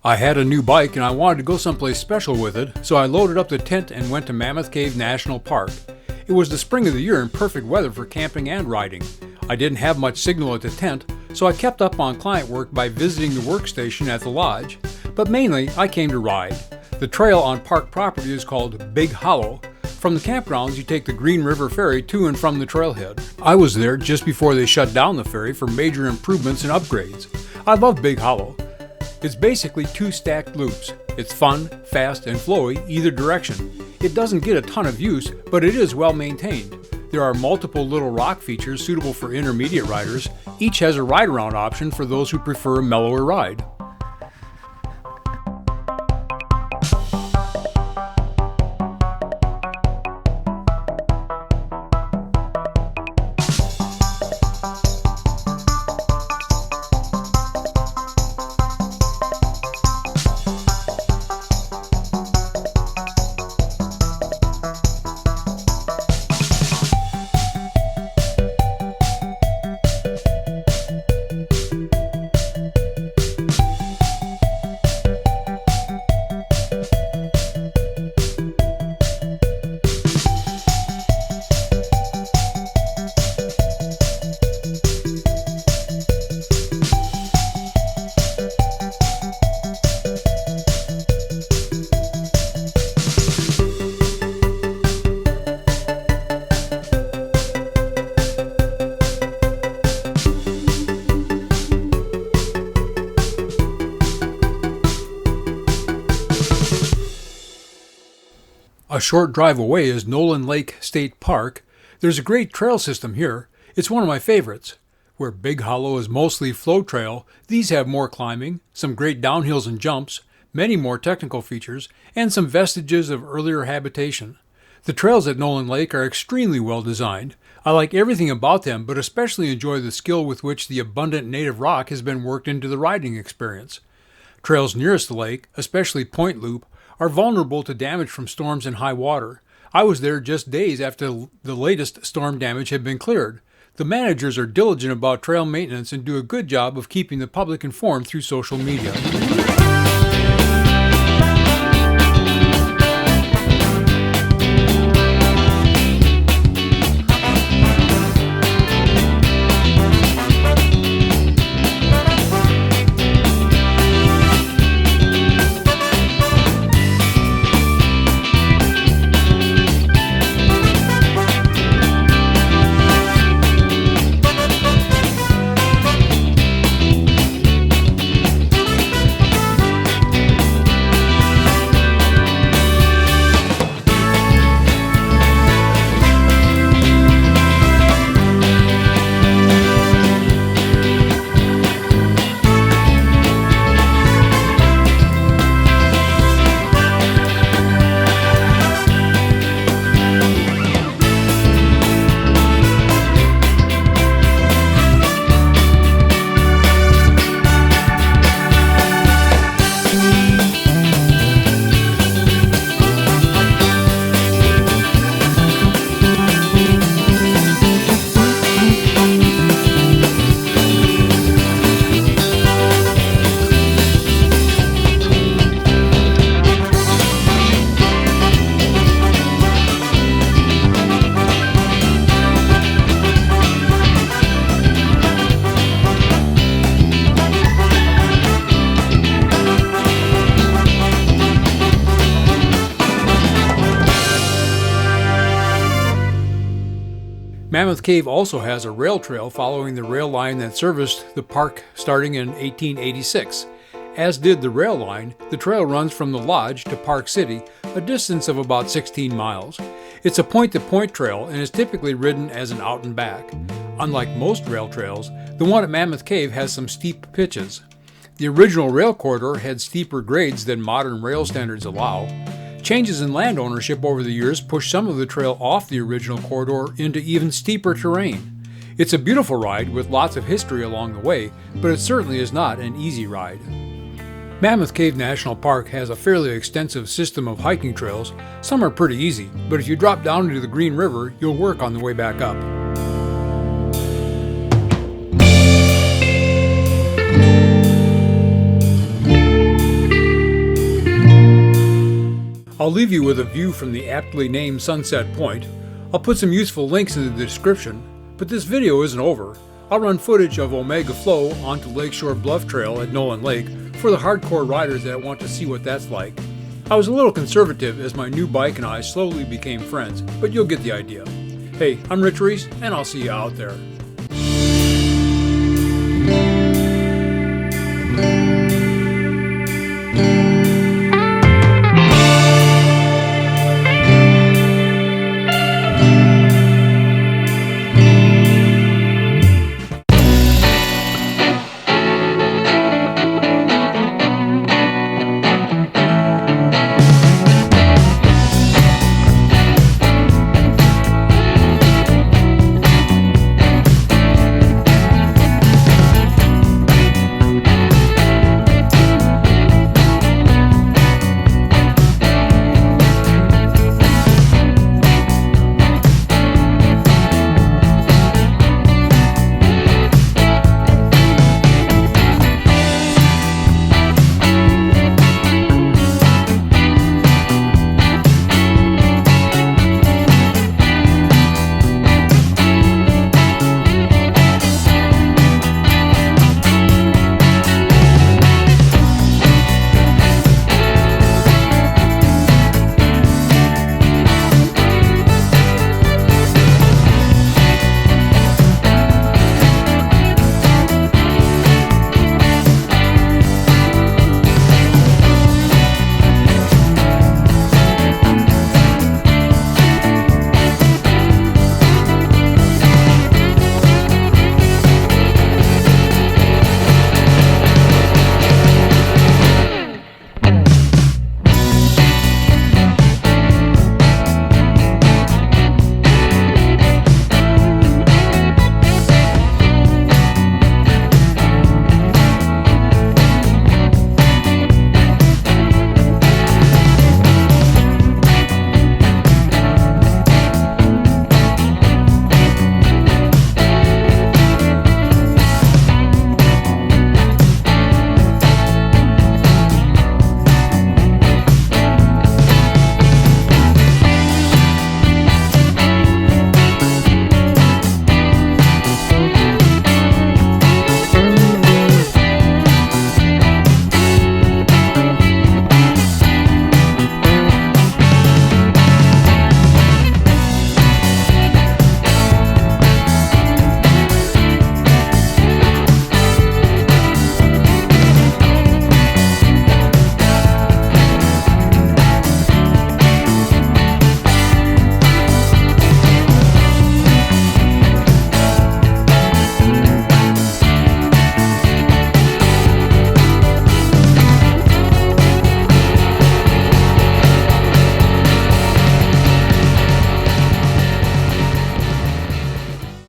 I had a new bike and I wanted to go someplace special with it, so I loaded up the tent and went to Mammoth Cave National Park. It was the spring of the year and perfect weather for camping and riding. I didn't have much signal at the tent, so I kept up on client work by visiting the workstation at the lodge. But mainly, I came to ride. The trail on park property is called Big Hollow. From the campgrounds, you take the Green River Ferry to and from the trailhead. I was there just before they shut down the ferry for major improvements and upgrades. I love Big Hollow. It's basically two stacked loops. It's fun, fast, and flowy either direction. It doesn't get a ton of use, but it is well maintained. There are multiple little rock features suitable for intermediate riders. Each has a ride-around option for those who prefer a mellower ride. A short drive away is Nolin Lake State Park. There's a great trail system here. It's one of my favorites. Where Big Hollow is mostly flow trail, these have more climbing, some great downhills and jumps, many more technical features, and some vestiges of earlier habitation. The trails at Nolin Lake are extremely well designed. I like everything about them, but especially enjoy the skill with which the abundant native rock has been worked into the riding experience. Trails nearest the lake, especially Point Loop, are vulnerable to damage from storms and high water. I was there just days after the latest storm damage had been cleared. The managers are diligent about trail maintenance and do a good job of keeping the public informed through social media. Mammoth Cave also has a rail trail following the rail line that serviced the park starting in 1886. As did the rail line, the trail runs from the lodge to Park City, a distance of about 16 miles. It's a point-to-point trail and is typically ridden as an out and back. Unlike most rail trails, the one at Mammoth Cave has some steep pitches. The original rail corridor had steeper grades than modern rail standards allow. Changes in land ownership over the years pushed some of the trail off the original corridor into even steeper terrain. It's a beautiful ride with lots of history along the way, but it certainly is not an easy ride. Mammoth Cave National Park has a fairly extensive system of hiking trails. Some are pretty easy, but if you drop down into the Green River, you'll work on the way back up. I'll leave you with a view from the aptly named Sunset Point. I'll put some useful links in the description, but this video isn't over. I'll run footage of Omega Flow onto Lakeshore Bluff Trail at Nolin Lake for the hardcore riders that want to see what that's like. I was a little conservative as my new bike and I slowly became friends, but you'll get the idea. Hey, I'm Rich Reese, and I'll see you out there.